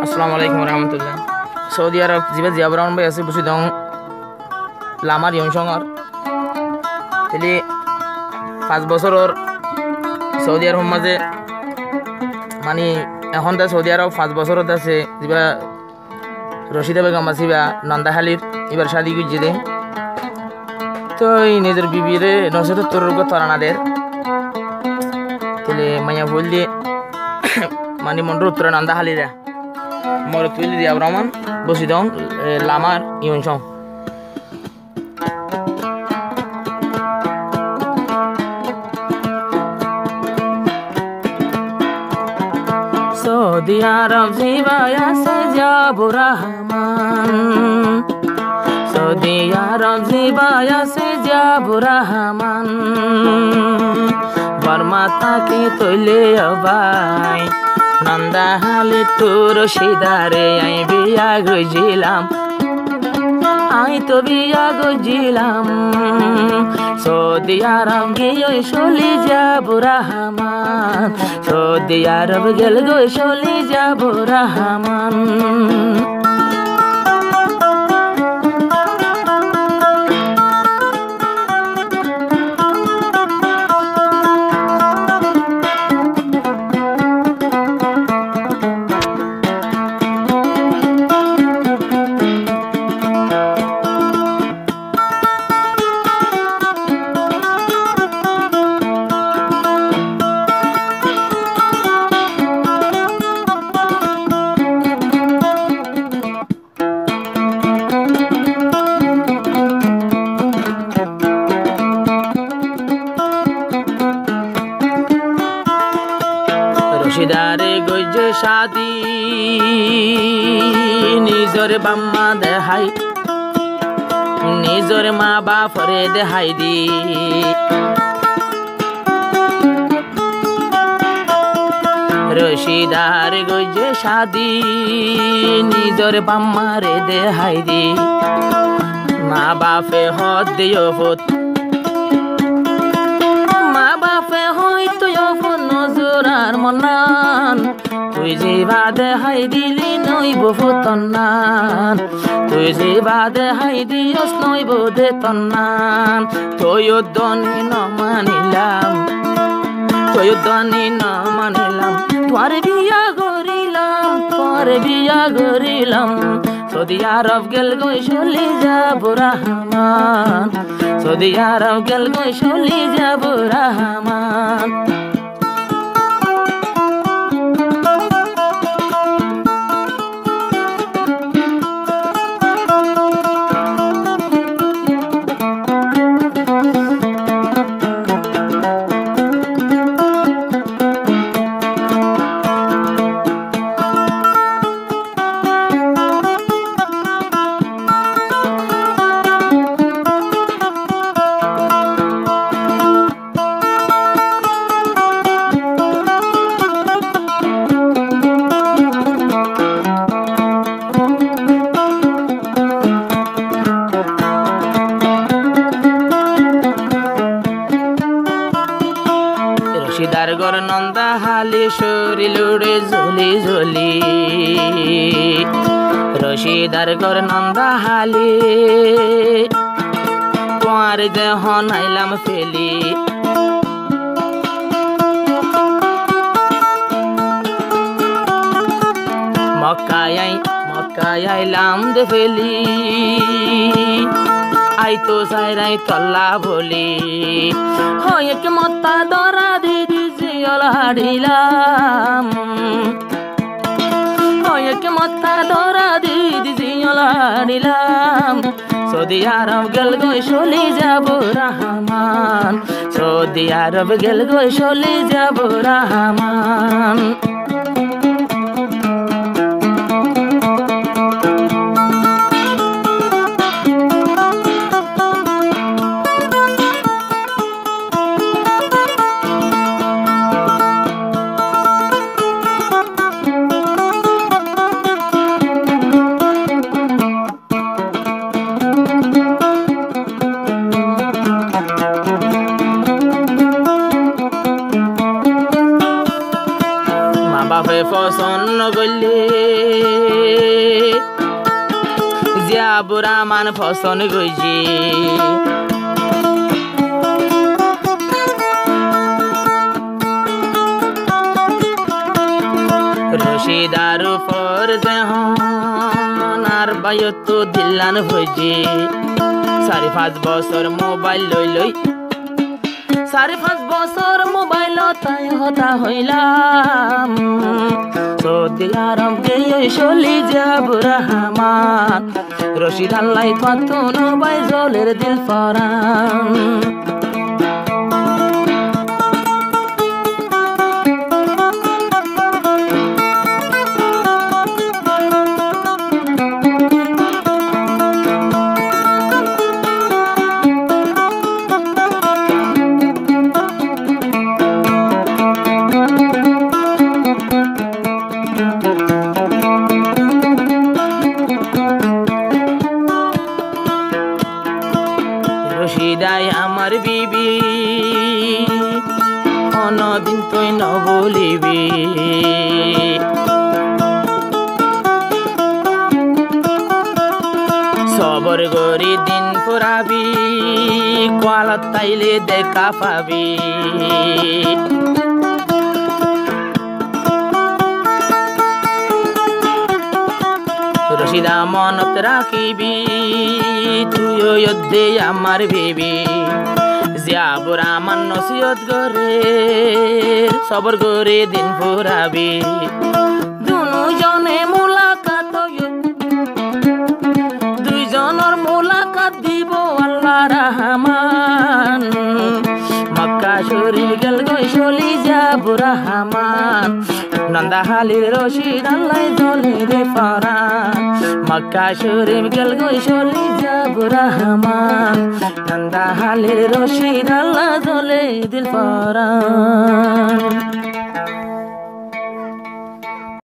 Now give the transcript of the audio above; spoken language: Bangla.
আসসালামু আলাইকুম রহমতুল্লাহ। সৌদি আরব জিবা জিয়া ব্রাউন ভাই আছে বসে দং লামার ইয়ংসংর তেলি 5 বছরের সৌদি আরব মাঝে মানে এখন তা সৌদি আরব 5 বছরত আছে জিবা রশিদা বেগম আসিবা নন্দাহালির এবার শাদি গুজে দে তো এই নিজের বিবিরে 970 তরানাদের তেলে মাইয়া বল দিয়ে মানে মন্ডর উত্তর নন্দাহালিরা মোর তুলি দিয়া ব্রাহ্মণ বসি দং লামার ইয়ংসং সৌদি আরব জিবায় আছে যাবুর রহমান সৌদি আরব জিবায় আছে যাবুর রহমান বর্মা তাকে তৈলে অবাই নন্দাহালি তোর সিদারে আই বিয়া গজিলাম আই তো বিয়া গজিলাম সৌদি আরব গিয়ে চলি যাব রহমান সৌদি আরব গেল গো চলি যাব রহমান রশিদারে গজে শাদি নিজর বাম্মা দেহাই নিজর মা বাপরে দেহাই দি রশিদার গজে শাদি নিজর বাম্মারে দেহাই দি মা বাপে হদ দিও ফুত মা বাপে হয়তো নজরার মনান তুই যে বাদে হাই দিলি নইব ফুতনান তুই যে বাদে হাই দিয়স নইব দে তন্নান তুইও দনি ন মানিলাম তুইও দনি ন মানিলাম তোর বিয়া গরিলাম সৌদি আরব গেল গই চলি যাব রহমান সৌদি আরব গেল গই চলি যাব রহমান রশিদার গর নন্দাহালি শরীলুড়ে ঝলি ঝলি রশিদার গর নন্দাহালি তোমার দেহ নাইলাম ফেলি মক্কায় আইলাম দে ফেলি আই তো সাইরাই তল্লা বলি হয় এক মত্তা দরা দিদি জিয়ল হাড়িলাম হয় এক মত্তা দরা দিদি জিয়ল হাড়িলাম সৌদি আরব গেল গই চলি যাব রহমান সৌদি আরব গেল গই চলি যাব রহমান বাপে পছন্দ করলে জিয়াবুর রহমান ফসন গইছি রশিদার উপর যেহন আর বায়ত দিল্লান হইছি 4-5 বছর মোবাইল লই 4-5 বছর মোবাইল তাই হতা হইলাম সৌদি আরব গিয়ে চলি যাব রহমান রশিদ আল্লাহ কত নবাই জলের দিল ফরান রশিদাই আমার বিবি অনদিন তুই ন বলিবি সবর গরি দিন পুরাবি কোয়ালত তাইলে দেখা পাবি রশিদা মনত রাখিবি তুই অযোধ্যে আমার বেবি জিয়াবুর রহমান নসিহত করে সবর করে দিন ফুরাবি দুইজনের মুলাকাত দিব আল্লাহ রহমান মক্কা শরীফ গেল গই চলি জিয়াবুর রহমান নন্দাহালির রশিদ আল্লাহ জলে রে ফরান মক্কা শরীফ গেল গই চলি জিয়াবুর রহমান নন্দাহালির রশিদ আল্লাহ জলে দিল ফরান